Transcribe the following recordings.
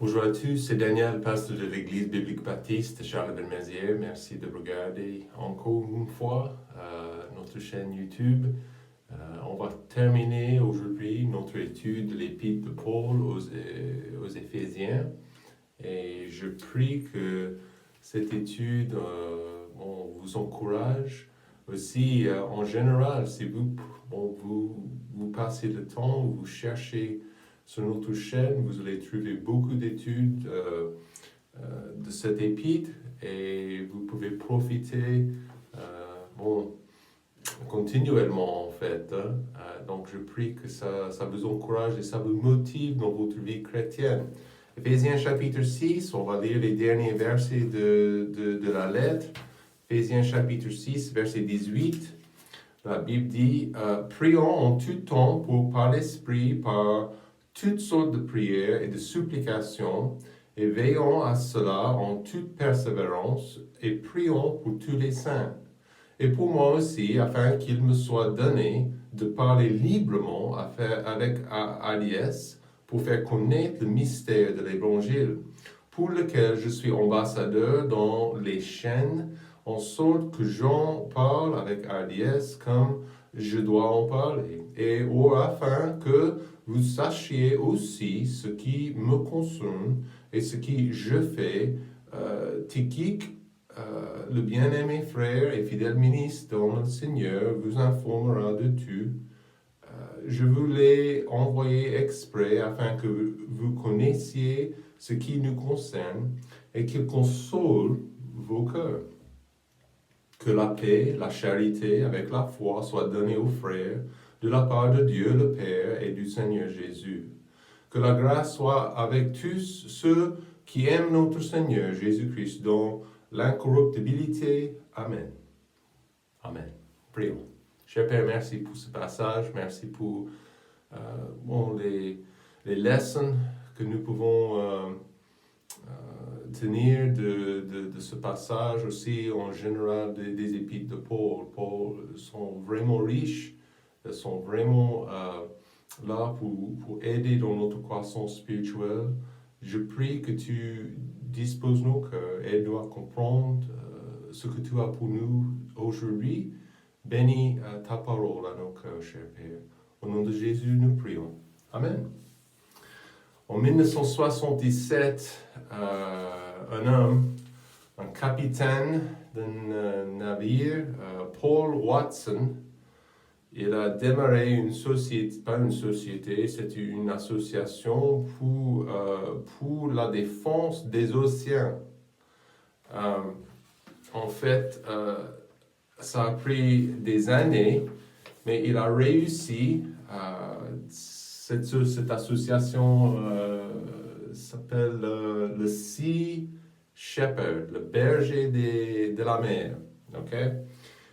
Bonjour à tous, c'est Daniel, pasteur de l'Église biblique baptiste de Charleville-Mézières. Merci de regarder encore une fois notre chaîne YouTube. On va terminer aujourd'hui notre étude de l'Épître de Paul aux Éphésiens. Et je prie que cette étude vous encourage. Aussi, en général, si vous passez le temps, vous cherchez sur notre chaîne, vous allez trouver beaucoup d'études de cette épître et vous pouvez profiter continuellement en fait. Donc je prie que ça vous encourage et ça vous motive dans votre vie chrétienne. Éphésiens chapitre 6, on va lire les derniers versets de la lettre. Éphésiens chapitre 6, verset 18. La Bible dit « Prions en tout temps par l'Esprit, par toutes sortes de prières et de supplications, et veillons à cela en toute persévérance, et prions pour tous les saints. Et pour moi aussi, afin qu'il me soit donné de parler librement avec Aliès, pour faire connaître le mystère de l'Évangile, pour lequel je suis ambassadeur dans les chaînes, en sorte que j'en parle avec Aliès comme je dois en parler, et afin que vous sachiez aussi ce qui me concerne et ce qui je fais. Tychique, le bien-aimé frère et fidèle ministre dans le Seigneur, vous informera de tout. Je vous l'ai envoyé exprès afin que vous connaissiez ce qui nous concerne et qu'il console vos cœurs. Que la paix, la charité avec la foi soient données aux frères de la part de Dieu le Père et du Seigneur Jésus. Que la grâce soit avec tous ceux qui aiment notre Seigneur Jésus-Christ dans l'incorruptibilité. Amen. Amen. Prions. Cher Père, merci pour ce passage, merci pour les leçons que nous pouvons tenir de ce passage aussi en général des épîtres de Paul. Paul sont vraiment riches, sont vraiment là pour aider dans notre croissance spirituelle. Je prie que tu disposes nos cœurs, aide-nous à comprendre ce que tu as pour nous aujourd'hui. Bénis ta parole à nos cœurs, cher Père. Au nom de Jésus, nous prions. Amen. En 1977, un homme, un capitaine d'un navire, Paul Watson, il a démarré une société, pas une société, c'était une association pour la défense des océans. En fait, ça a pris des années, mais il a réussi. Cette association s'appelle le Sea Shepherd, le berger de la mer. Okay?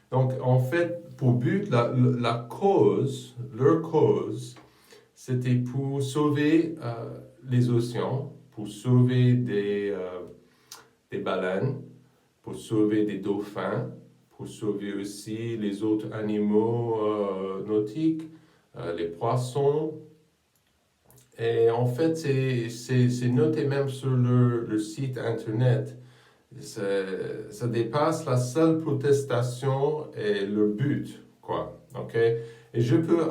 Donc, en fait, pour but, leur cause, c'était pour sauver les océans, pour sauver des baleines, pour sauver des dauphins, pour sauver aussi les autres animaux nautiques, les poissons. Et en fait, c'est noté même sur le site internet. Ça dépasse la seule protestation et le but, quoi. Okay? Et je peux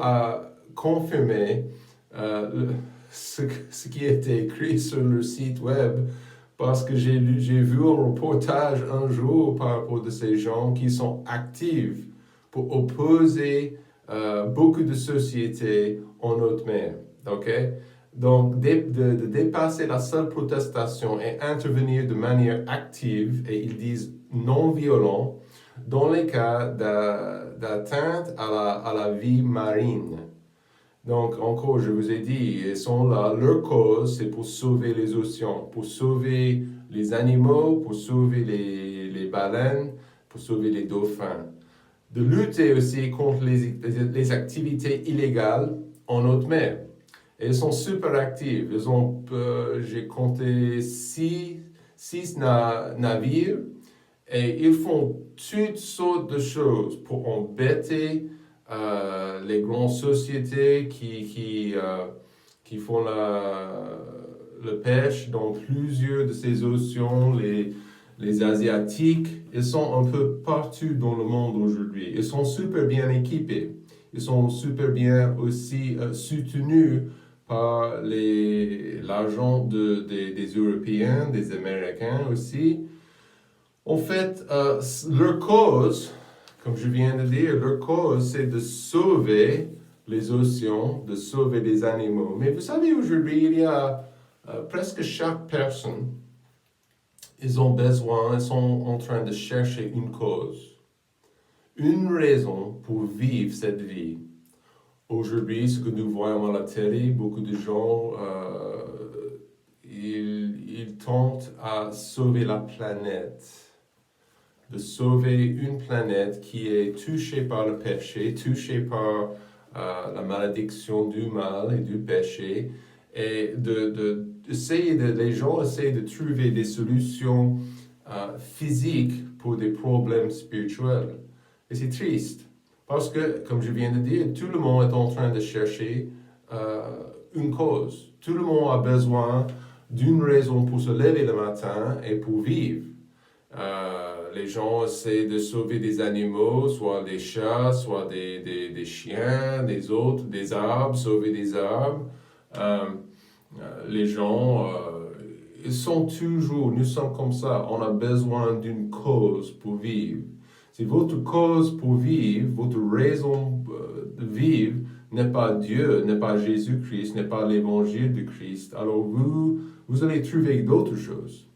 confirmer ce qui a été écrit sur le site web parce que j'ai vu un reportage un jour par rapport de ces gens qui sont actifs pour opposer beaucoup de sociétés en haute mer. Okay? Donc, de dépasser la seule protestation et intervenir de manière active, et ils disent non violent, dans les cas d'atteinte à la vie marine. Donc, encore, je vous ai dit, ils sont là, leur cause, c'est pour sauver les océans, pour sauver les animaux, pour sauver les baleines, pour sauver les dauphins. De lutter aussi contre les activités illégales en haute mer. Et ils sont super actifs. J'ai compté 6 navires et ils font toutes sortes de choses pour embêter les grandes sociétés qui font le pêche dans plusieurs de ces océans, les Asiatiques, ils sont un peu partout dans le monde aujourd'hui. Ils sont super bien équipés. Ils sont super bien aussi soutenus par l'argent des Européens, des Américains aussi. En fait, leur cause, comme je viens de dire, leur cause, c'est de sauver les océans, de sauver les animaux. Mais vous savez, aujourd'hui, il y a presque chaque personne, ils sont en train de chercher une cause, une raison pour vivre cette vie. Aujourd'hui, ce que nous voyons à la télé, beaucoup de gens, ils tentent à sauver la planète, de sauver une planète qui est touchée par le péché, touchée par la malédiction du mal et du péché, et les gens essayent de trouver des solutions physiques pour des problèmes spirituels. Et c'est triste, parce que, comme je viens de dire, tout le monde est en train de chercher une cause. Tout le monde a besoin d'une raison pour se lever le matin et pour vivre. Les gens essaient de sauver des animaux, soit des chats, soit des chiens, des autres, des arbres, sauver des arbres. Les gens, ils sont toujours, nous sommes comme ça, on a besoin d'une cause pour vivre. Si votre cause pour vivre, votre raison de vivre n'est pas Dieu, n'est pas Jésus-Christ, n'est pas l'évangile de Christ, alors vous allez trouver d'autres choses.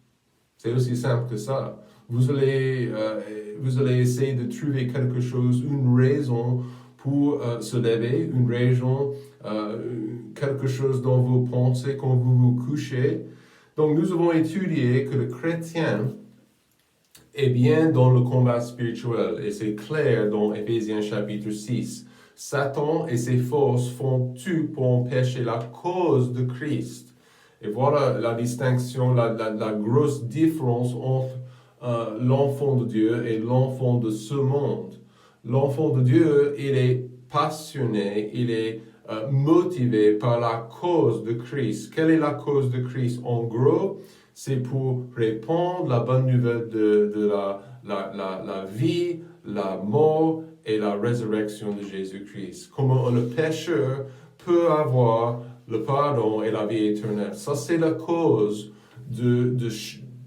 C'est aussi simple que ça. Vous allez essayer de trouver quelque chose, une raison pour se lever, une raison, quelque chose dans vos pensées quand vous vous couchez. Donc nous avons étudié que le chrétien est bien dans le combat spirituel, et c'est clair dans Éphésiens chapitre 6. Satan et ses forces font tout pour empêcher la cause de Christ. Et voilà la distinction, la grosse différence entre l'enfant de Dieu et l'enfant de ce monde. L'enfant de Dieu, il est passionné, il est motivé par la cause de Christ. Quelle est la cause de Christ? En gros, c'est pour répandre la bonne nouvelle de la vie, la mort et la résurrection de Jésus-Christ. Comment le pécheur peut avoir le pardon et la vie éternelle. Ça, c'est la cause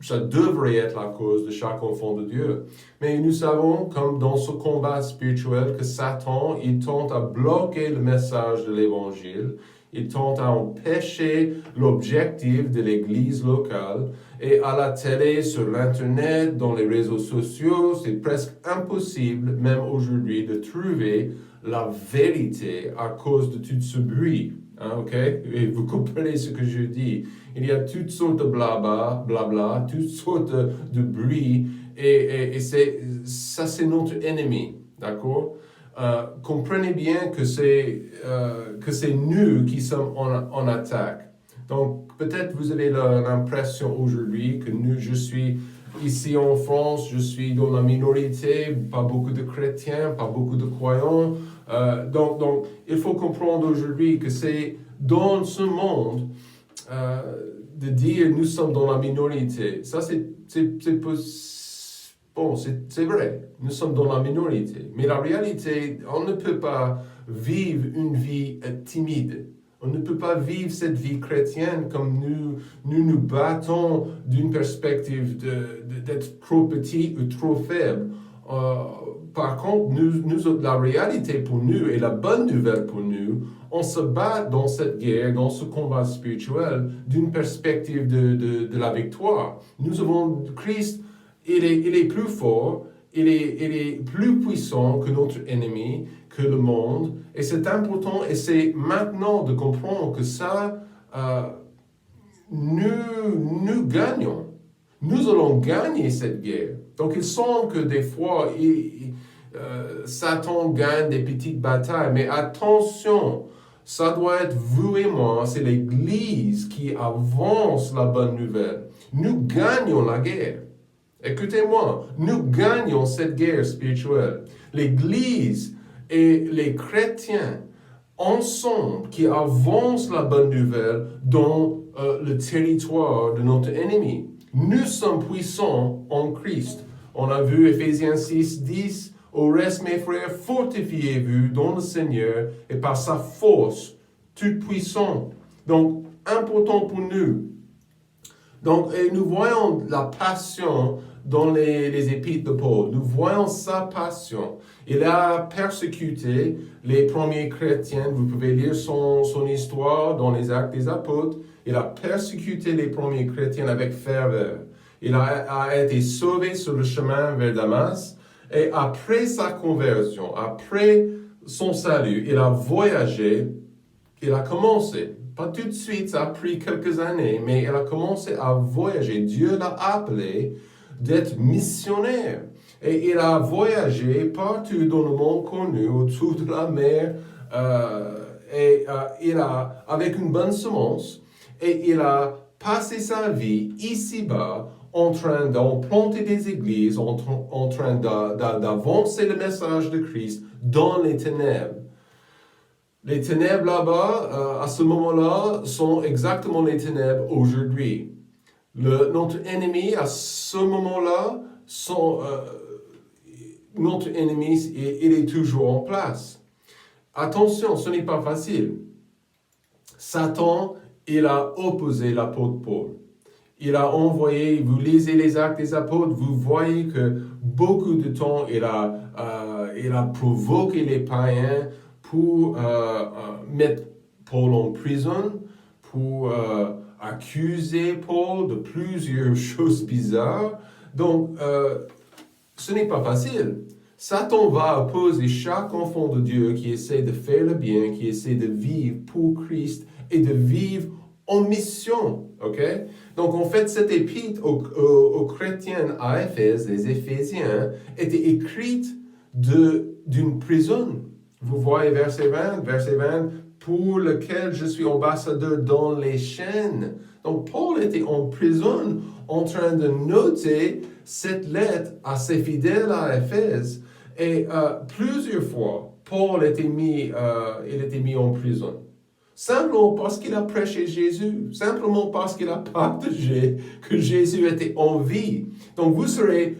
ça devrait être la cause de chaque enfant de Dieu. Mais nous savons, comme dans ce combat spirituel, que Satan, il tente à bloquer le message de l'Évangile, il tente à empêcher l'objectif de l'Église locale. Et à la télé, sur l'Internet, dans les réseaux sociaux, c'est presque impossible, même aujourd'hui, de trouver la vérité à cause de tout ce bruit. Hein, ok? Et vous comprenez ce que je dis. Il y a toutes sortes de blabla, toutes sortes de bruit, et ça c'est notre ennemi, d'accord? Comprenez bien que c'est nous qui sommes en attaque. Donc peut-être vous avez l'impression aujourd'hui que je suis ici en France, je suis dans la minorité, pas beaucoup de chrétiens, pas beaucoup de croyants. Donc il faut comprendre aujourd'hui que c'est dans ce monde de dire nous sommes dans la minorité. Ça c'est vrai, nous sommes dans la minorité. Mais la réalité, on ne peut pas vivre une vie timide. On ne peut pas vivre cette vie chrétienne comme nous battons d'une perspective d'être trop petit ou trop faible. Par contre, la réalité pour nous et la bonne nouvelle pour nous, on se bat dans cette guerre, dans ce combat spirituel, d'une perspective de la victoire. Nous avons Christ, il est plus fort, il est plus puissant que notre ennemi, que le monde, et c'est important, et c'est maintenant de comprendre que ça, nous gagnons. Nous allons gagner cette guerre. Donc il semble que des fois, Satan gagne des petites batailles, mais attention, ça doit être vous et moi, c'est l'Église qui avance la bonne nouvelle. Nous gagnons la guerre. Écoutez-moi, nous gagnons cette guerre spirituelle. L'Église et les chrétiens, ensemble, qui avancent la bonne nouvelle dans le territoire de notre ennemi. Nous sommes puissants en Christ. On a vu Éphésiens 6, 10. Au reste, mes frères, fortifiez-vous dans le Seigneur et par sa force toute puissante. Donc, important pour nous. Donc, et nous voyons la passion dans les épîtres de Paul. Nous voyons sa passion. Il a persécuté les premiers chrétiens. Vous pouvez lire son histoire dans les Actes des Apôtres. Il a persécuté les premiers chrétiens avec ferveur. Il a été sauvé sur le chemin vers Damas. Et après sa conversion, après son salut, il a voyagé. Il a commencé. Pas tout de suite, ça a pris quelques années, mais il a commencé à voyager. Dieu l'a appelé d'être missionnaire. Et il a voyagé partout dans le monde connu, autour de la mer, avec une bonne semence, et il a passé sa vie ici-bas en train d'implanter des églises, en train d'avancer le message de Christ dans les ténèbres. Les ténèbres là-bas, à ce moment-là, sont exactement les ténèbres aujourd'hui. Notre ennemi, à ce moment-là, notre ennemi, il est toujours en place. Attention, ce n'est pas facile. Satan, il a opposé l'apôtre Paul. Il a envoyé, vous lisez les Actes des Apôtres, vous voyez que beaucoup de temps, il a provoqué les païens pour mettre Paul en prison, pour accuser Paul de plusieurs choses bizarres. Donc, ce n'est pas facile. Satan va opposer chaque enfant de Dieu qui essaie de faire le bien, qui essaie de vivre pour Christ et de vivre en mission. Ok? Donc, en fait, cette épître aux chrétiens à Éphèse, les Éphésiens, était écrite d'une prison. Vous voyez verset 20, pour lequel je suis ambassadeur dans les chaînes. Donc, Paul était en prison en train de noter cette lettre à ses fidèles à Éphèse. Et plusieurs fois, Paul était mis en prison. Simplement parce qu'il a prêché Jésus. Simplement parce qu'il a partagé que Jésus était en vie. Donc, vous serez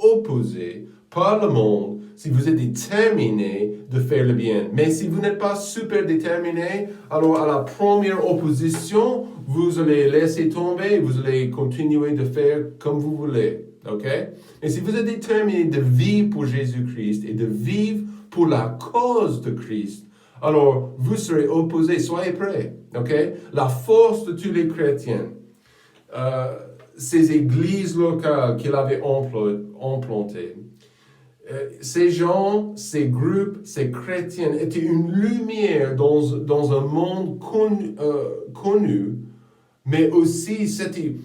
opposé par le monde si vous êtes déterminé de faire le bien. Mais si vous n'êtes pas super déterminé, alors à la première opposition, vous allez laisser tomber, vous allez continuer de faire comme vous voulez. Ok? Et si vous êtes déterminé de vivre pour Jésus-Christ et de vivre pour la cause de Christ, alors vous serez opposé. Soyez prêts. Ok? La force de tous les chrétiens, ces églises locales qu'il avait implantées, ces gens, ces groupes, ces chrétiens étaient une lumière dans un monde connu, mais aussi c'était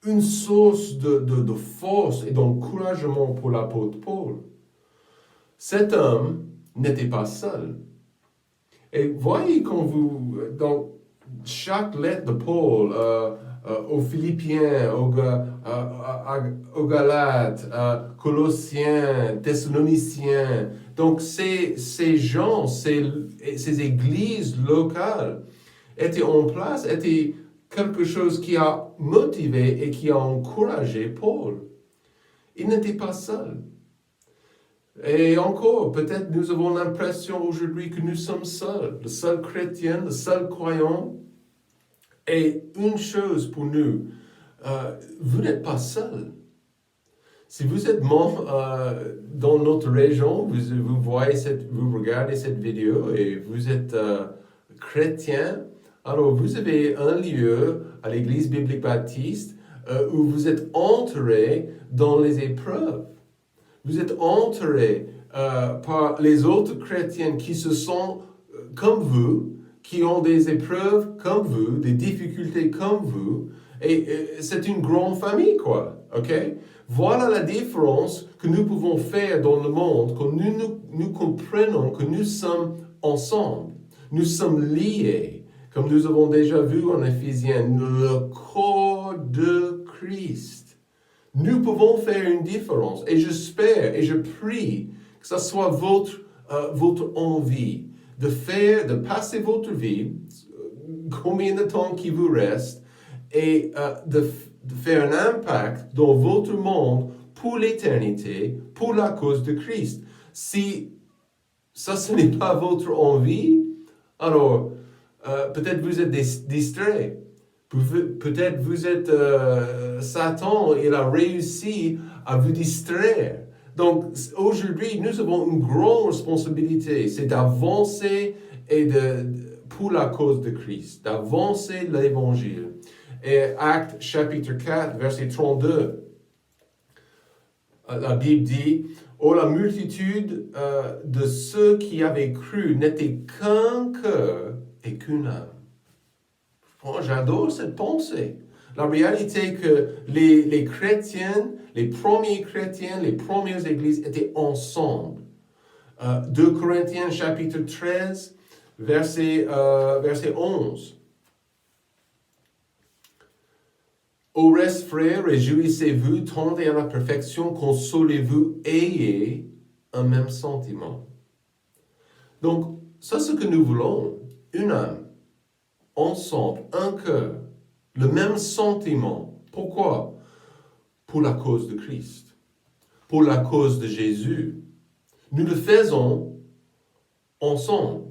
une source de force et d'encouragement pour l'apôtre Paul. Cet homme n'était pas seul. Et voyez dans chaque lettre de Paul, aux Philippiens, aux Galates, Colossiens, Thessaloniciens. Donc ces gens, ces églises locales étaient en place, étaient quelque chose qui a motivé et qui a encouragé Paul. Il n'était pas seul. Et encore, peut-être nous avons l'impression aujourd'hui que nous sommes seuls, le seul chrétien, le seul croyant. Et une chose pour nous, vous n'êtes pas seul. Si vous êtes membre dans notre région, vous regardez cette vidéo et vous êtes chrétien, alors vous avez un lieu à l'Église biblique baptiste où vous êtes entré dans les épreuves. Vous êtes entré par les autres chrétiens qui se sont comme vous, qui ont des épreuves comme vous, des difficultés comme vous, et c'est une grande famille, quoi, ok? Voilà la différence que nous pouvons faire dans le monde, quand nous comprenons que nous sommes ensemble, nous sommes liés, comme nous avons déjà vu en Éphésiens, le corps de Christ. Nous pouvons faire une différence, et j'espère et je prie que ce soit votre envie de passer votre vie, combien de temps qui vous reste, et de faire un impact dans votre monde pour l'éternité, pour la cause de Christ. Si ça, ce n'est pas votre envie, alors peut-être vous êtes distrait. Peut-être vous êtes Satan, il a réussi à vous distraire. Donc aujourd'hui, nous avons une grande responsabilité, c'est d'avancer pour la cause de Christ, d'avancer l'Évangile. Et Actes chapitre 4, verset 32, la Bible dit, « Oh, la multitude de ceux qui avaient cru n'était qu'un cœur et qu'une âme. » Moi, j'adore cette pensée. La réalité que les chrétiens, les premiers chrétiens, les premières églises étaient ensemble. 2 Corinthiens chapitre 13, verset 11. Au reste, frères, réjouissez-vous, tendez à la perfection, consolez-vous, ayez un même sentiment. Donc, ça, c'est ce que nous voulons, une âme, ensemble, un cœur, le même sentiment. Pourquoi? Pour la cause de Christ, pour la cause de Jésus. Nous le faisons ensemble.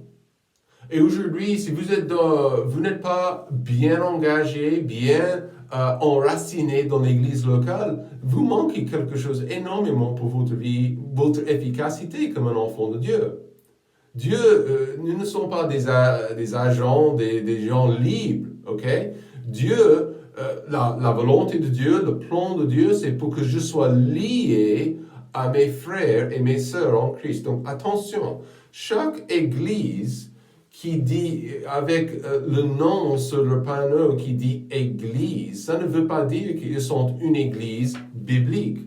Et aujourd'hui, si vous n'êtes pas bien engagé, bien enraciné dans l'église locale, vous manquez quelque chose énormément pour votre vie, votre efficacité comme un enfant de Dieu. Dieu, nous ne sommes pas des agents, des gens libres, ok? Dieu, la volonté de Dieu, le plan de Dieu, c'est pour que je sois lié à mes frères et mes sœurs en Christ. Donc attention, chaque église qui dit, avec le nom sur le panneau qui dit église, ça ne veut pas dire qu'ils sont une église biblique.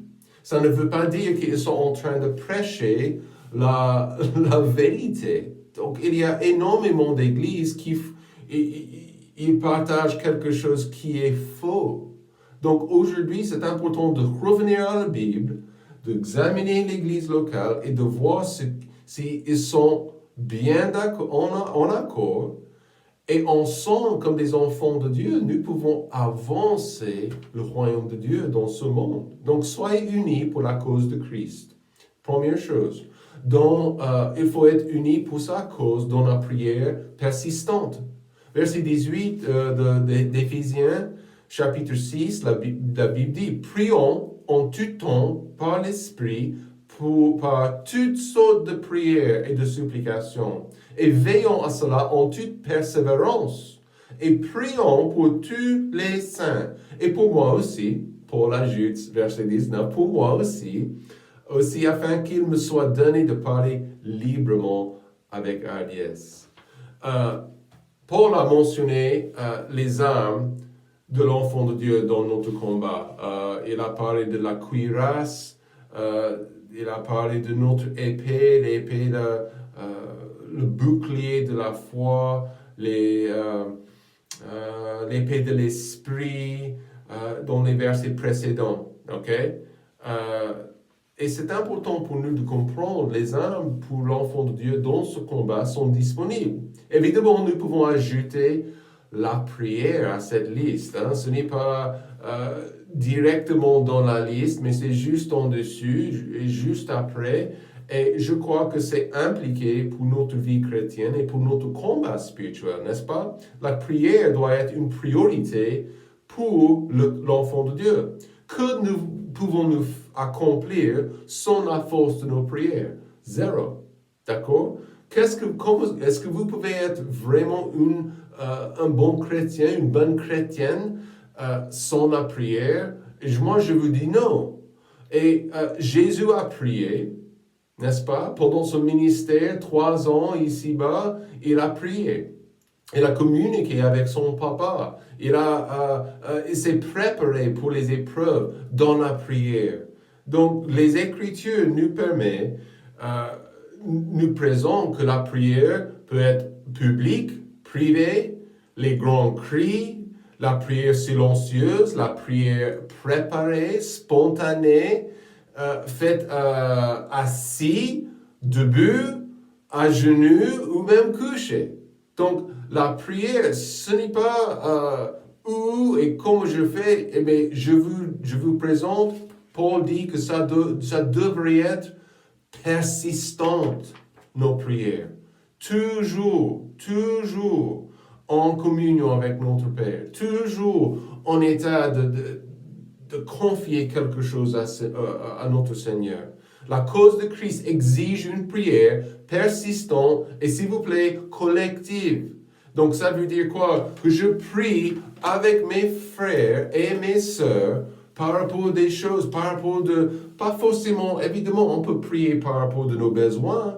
Ça ne veut pas dire qu'ils sont en train de prêcher la vérité. Donc il y a énormément d'églises qui ils partagent quelque chose qui est faux. Donc aujourd'hui, c'est important de revenir à la Bible, d'examiner l'église locale et de voir s'ils sont bien d'accord, en accord, et ensemble, comme des enfants de Dieu, nous pouvons avancer le royaume de Dieu dans ce monde. Donc, soyez unis pour la cause de Christ. Première chose. Donc, il faut être unis pour sa cause dans la prière persistante. Verset 18 d'Éphésiens, chapitre 6, la Bible dit, « Prions en tout temps par l'Esprit, par toutes sortes de prières et de supplications, et veillons à cela en toute persévérance, et prions pour tous les saints, et pour moi aussi, Paul ajoute, verset 19, pour moi aussi, afin qu'il me soit donné de parler librement avec hardiesse. Paul a mentionné les armes de l'enfant de Dieu dans notre combat. Il a parlé de la cuirasse, il a parlé de notre épée, l'épée, le bouclier de la foi, l'épée de l'esprit, dans les versets précédents. Okay? Et c'est important pour nous de comprendre les armes pour l'enfant de Dieu dans ce combat sont disponibles. Évidemment, nous pouvons ajouter la prière à cette liste. Ce n'est pas directement dans la liste, mais c'est juste en dessus et juste après. Et je crois que c'est impliqué pour notre vie chrétienne et pour notre combat spirituel, n'est-ce pas? La prière doit être une priorité pour l'enfant de Dieu. Que nous pouvons-nous accomplir sans la force de nos prières? Zéro. D'accord? Est-ce que vous pouvez être vraiment un bon chrétien, une bonne chrétienne sans la prière? Et moi, je vous dis non. Et Jésus a prié, n'est-ce pas? Pendant son ministère, 3 ans ici-bas, il a prié. Il a communiqué avec son papa. Il s'est préparé pour les épreuves dans la prière. Donc, les Écritures nous présentent que la prière peut être publique, privée, les grands cris, la prière silencieuse, la prière préparée, spontanée, faite assis, debout, à genoux ou même couché. Donc, la prière, ce n'est pas où et comment je fais, mais je vous présente, Paul dit que ça devrait être persistante, nos prières. Toujours en communion avec notre Père. Toujours en état de confier quelque chose à notre Seigneur. La cause de Christ exige une prière persistante et, s'il vous plaît, collective. Donc, ça veut dire quoi? Que je prie avec mes frères et mes sœurs par rapport à des choses, par rapport pas forcément, évidemment, on peut prier par rapport à nos besoins,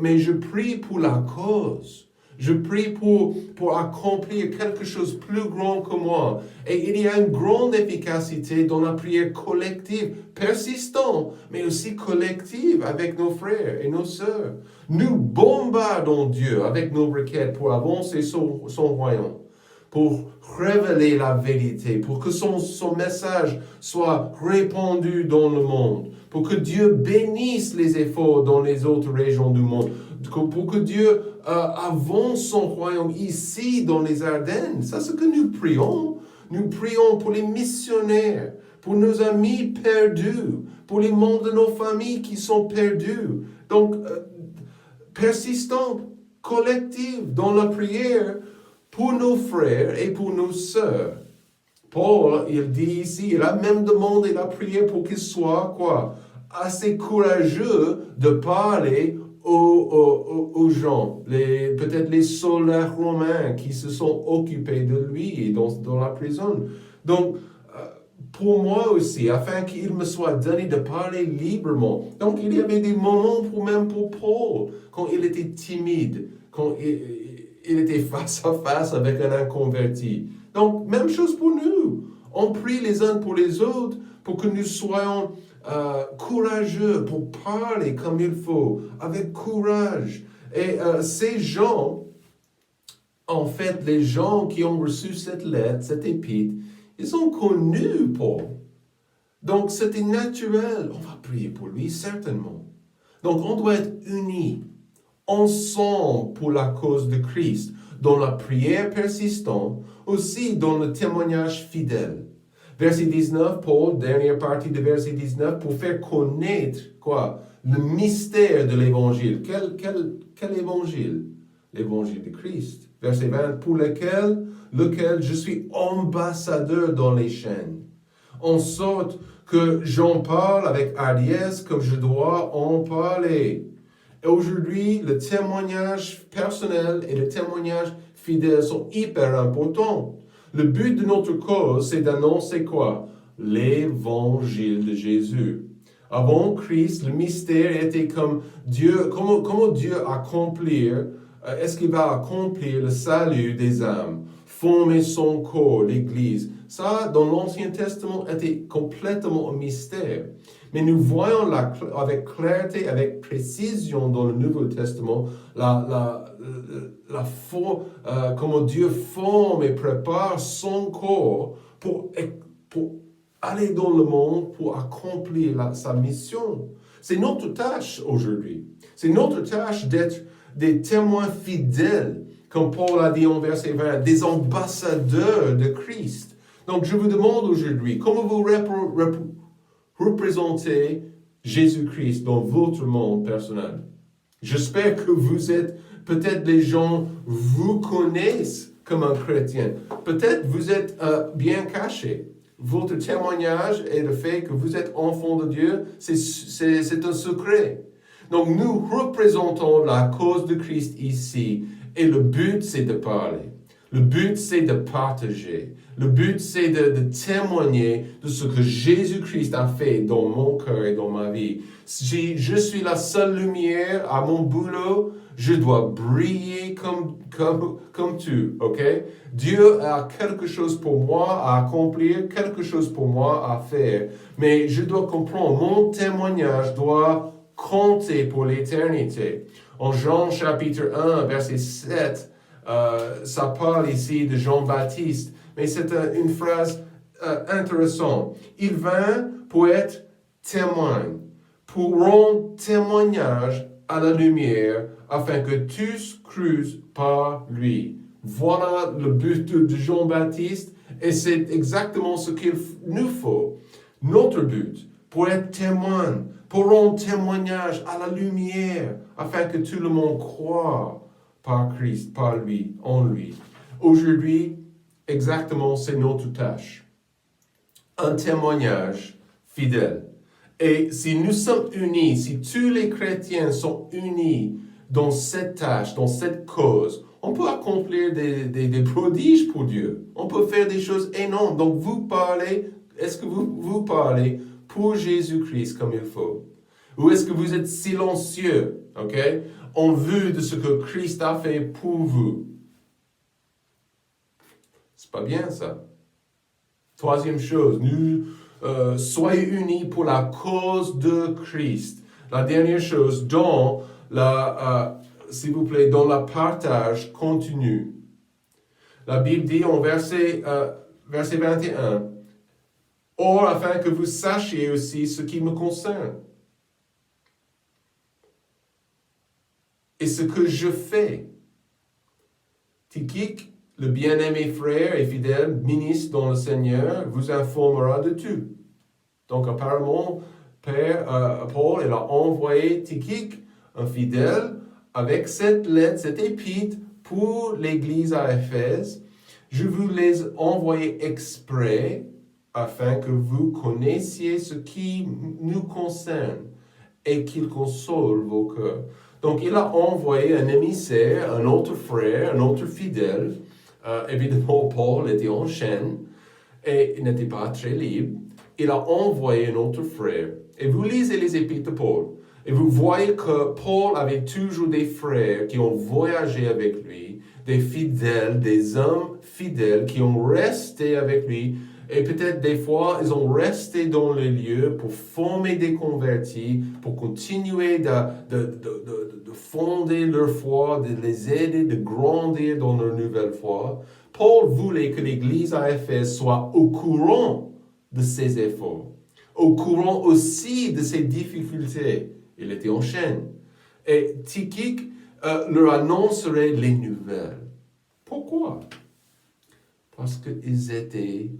mais je prie pour la cause. Je prie pour accomplir quelque chose de plus grand que moi. Et il y a une grande efficacité dans la prière collective, persistante, mais aussi collective avec nos frères et nos sœurs. Nous bombardons Dieu avec nos requêtes pour avancer son royaume, pour révéler la vérité, pour que son message soit répandu dans le monde, pour que Dieu bénisse les efforts dans les autres régions du monde, pour que Dieu avance son royaume ici dans les Ardennes. Ça, c'est ce que nous prions. Nous prions pour les missionnaires, pour nos amis perdus, pour les membres de nos familles qui sont perdus. Donc, persistante, collective dans la prière pour nos frères et pour nos sœurs. Paul, il dit ici, il a même demandé la prière pour qu'il soit, assez courageux de parler aux gens, peut-être les soldats romains qui se sont occupés de lui dans la prison. Donc, pour moi aussi, afin qu'il me soit donné de parler librement. Donc, il y avait des moments même pour Paul, quand il était timide, quand il était face à face avec un inconverti. Donc, même chose pour nous. On prie les uns pour les autres pour que nous soyons courageux pour parler comme il faut, avec courage. Et ces gens, en fait, les gens qui ont reçu cette lettre, cette épître, ils ont connu Paul. Donc, c'était naturel. On va prier pour lui, certainement. Donc, on doit être unis, ensemble pour la cause de Christ, dans la prière persistante, aussi dans le témoignage fidèle. Verset 19, Paul, dernière partie de verset 19, pour faire connaître, le mystère de l'évangile. Quel évangile? L'évangile de Christ. Verset 20, pour lequel je suis ambassadeur dans les chaînes, en sorte que j'en parle avec hardiesse comme je dois en parler. Et aujourd'hui, le témoignage personnel et le témoignage fidèle sont hyper importants. Le but de notre cause, c'est d'annoncer l'évangile de Jésus. Avant Christ, le mystère était comme Dieu, comment Dieu accomplir, est-ce qu'il va accomplir le salut des âmes, former son corps, l'Église. Ça, dans l'Ancien Testament, était complètement un mystère. Mais nous voyons avec clarté, avec précision dans le Nouveau Testament, comment Dieu forme et prépare son corps pour aller dans le monde, pour accomplir sa mission. C'est notre tâche aujourd'hui. C'est notre tâche d'être des témoins fidèles, comme Paul a dit en verset 20, des ambassadeurs de Christ. Donc je vous demande aujourd'hui, comment vous représentez Jésus-Christ dans votre monde personnel? J'espère que vous êtes, peut-être les gens vous connaissent comme un chrétien. Peut-être vous êtes bien caché. Votre témoignage et le fait que vous êtes enfant de Dieu, c'est un secret. Donc nous représentons la cause de Christ ici. Et le but, c'est de parler. Le but, c'est de partager. Le but, c'est de témoigner de ce que Jésus-Christ a fait dans mon cœur et dans ma vie. Si je suis la seule lumière à mon boulot, je dois briller comme tu, ok? Dieu a quelque chose pour moi à accomplir, quelque chose pour moi à faire. Mais je dois comprendre, mon témoignage doit compter pour l'éternité. En Jean chapitre 1, verset 7, ça parle ici de Jean-Baptiste, mais c'est une phrase intéressante. Il vint pour être témoin, pour rendre témoignage à la lumière, afin que tous cruent par lui. Voilà le but de Jean-Baptiste, et c'est exactement ce qu'il nous faut. Notre but, pour être témoin, pour rendre témoignage à la lumière, afin que tout le monde croit par Christ, par lui, en lui. Aujourd'hui, exactement, c'est notre tâche. Un témoignage fidèle. Et si nous sommes unis, si tous les chrétiens sont unis dans cette tâche, dans cette cause, on peut accomplir des prodiges pour Dieu. On peut faire des choses énormes. Donc vous parlez, est-ce que vous parlez pour Jésus-Christ comme il faut? Ou est-ce que vous êtes silencieux, ok, en vue de ce que Christ a fait pour vous? C'est pas bien ça. Troisième chose, soyez unis pour la cause de Christ. La dernière chose, s'il vous plaît, dans le partage continu. La Bible dit en verset 21, « Or, afin que vous sachiez aussi ce qui me concerne, et ce que je fais. » Tychique, le bien-aimé frère et fidèle ministre dans le Seigneur, vous informera de tout. Donc apparemment, Paul, il a envoyé Tychique, un fidèle, avec cette lettre, cette épître pour l'église à Éphèse. Je vous les envoie exprès afin que vous connaissiez ce qui nous concerne et qu'il console vos cœurs. Donc il a envoyé un émissaire, un autre frère, un autre fidèle. Évidemment, Paul était en chaîne et il n'était pas très libre. Il a envoyé un autre frère. Et vous lisez les épîtres de Paul. Et vous voyez que Paul avait toujours des frères qui ont voyagé avec lui, des fidèles, des hommes fidèles qui ont resté avec lui. Et peut-être des fois, ils ont resté dans le lieu pour former des convertis, pour continuer de fonder leur foi, de les aider, de grandir dans leur nouvelle foi. Paul voulait que l'Église à Éphèse soit au courant de ses efforts, au courant aussi de ses difficultés. Il était en chaîne. Et Tychique leur annoncerait les nouvelles. Pourquoi? Parce qu'ils étaient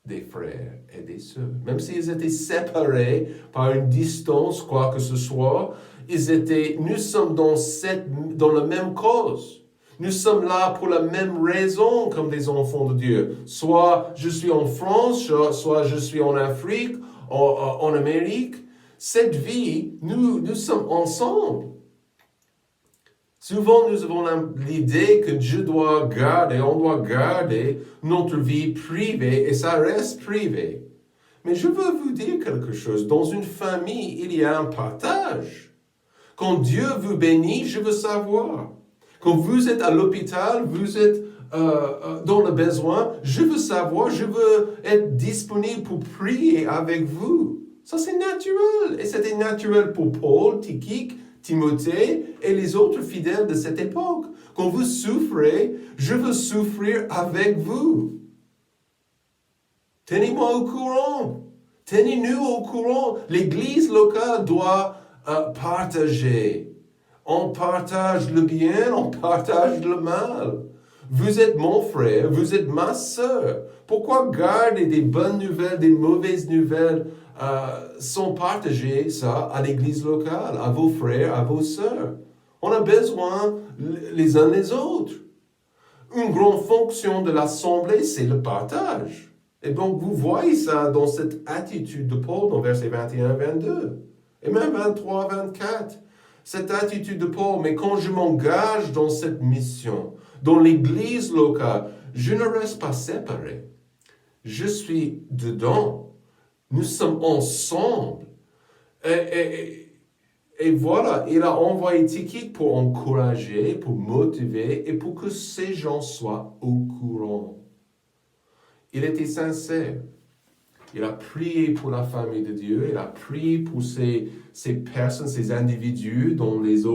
des frères et des sœurs. Même s'ils étaient séparés par une distance, quoi que ce soit, nous sommes dans la même cause. Nous sommes là pour la même raison comme des enfants de Dieu. Soit je suis en France, soit je suis en Afrique, en Amérique. Cette vie, nous sommes ensemble. Souvent, nous avons l'idée que on doit garder notre vie privée et ça reste privé. Mais je veux vous dire quelque chose. Dans une famille, il y a un partage. Quand Dieu vous bénit, je veux savoir. Quand vous êtes à l'hôpital, vous êtes dans le besoin, je veux savoir, je veux être disponible pour prier avec vous. Ça, c'est naturel. Et c'était naturel pour Paul, Tychique, Timothée et les autres fidèles de cette époque. Quand vous souffrez, je veux souffrir avec vous. Tenez-moi au courant. Tenez-nous au courant. L'Église locale doit partager. On partage le bien, on partage le mal. Vous êtes mon frère, vous êtes ma sœur. Pourquoi garder des bonnes nouvelles, des mauvaises nouvelles sans partager ça à l'église locale, à vos frères, à vos sœurs? On a besoin les uns les autres. Une grande fonction de l'assemblée, c'est le partage. Et donc, vous voyez ça dans cette attitude de Paul dans versets 21-22. Et même 23-24. Cette attitude de Paul, mais quand je m'engage dans cette mission, dans l'église locale, je ne reste pas séparé. Je suis dedans. Nous sommes ensemble. Et voilà, il a envoyé Tychique pour encourager, pour motiver et pour que ces gens soient au courant. Il était sincère. Il a prié pour la famille de Dieu. Il a prié pour ces personnes, ces individus dans les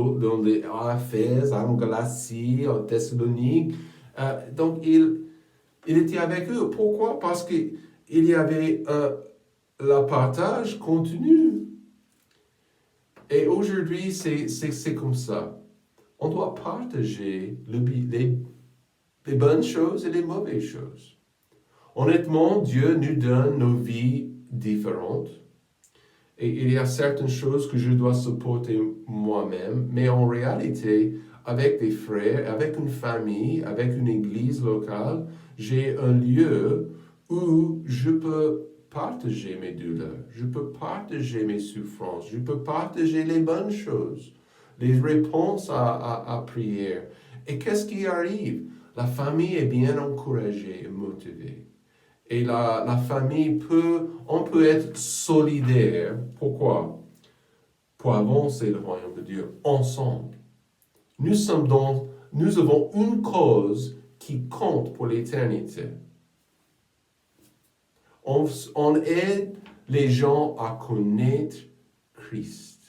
à Éphèse, en Galatie, en Thessalonique. Donc, il était avec eux. Pourquoi? Parce qu'il y avait le partage continu. Et aujourd'hui, c'est comme ça. On doit partager les bonnes choses et les mauvaises choses. Honnêtement, Dieu nous donne nos vies différentes. Et il y a certaines choses que je dois supporter moi-même, mais en réalité, avec des frères, avec une famille, avec une église locale, j'ai un lieu où je peux partager mes douleurs, je peux partager mes souffrances, je peux partager les bonnes choses, les réponses à prière. Et qu'est-ce qui arrive? La famille est bien encouragée et motivée. Et la famille on peut être solidaire. Pourquoi? Pour avancer le royaume de Dieu ensemble. Nous avons une cause qui compte pour l'éternité. On aide les gens à connaître Christ,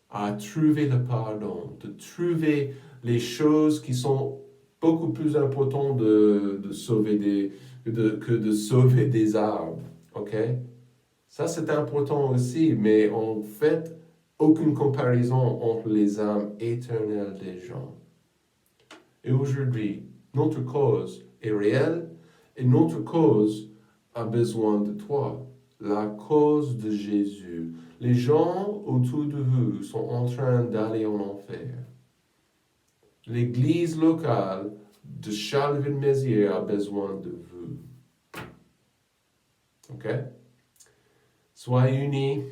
à trouver le pardon, de trouver les choses qui sont beaucoup plus importantes de sauver que de sauver des arbres. Ok? Ça, c'est important aussi, mais en fait, aucune comparaison entre les âmes éternelles des gens. Et aujourd'hui, notre cause est réelle et notre cause a besoin de toi. La cause de Jésus. Les gens autour de vous sont en train d'aller en enfer. L'église locale de Charleville-Mézières a besoin de vous. Ok? Soyez unis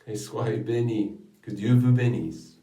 et soyez bénis. Que Dieu vous bénisse.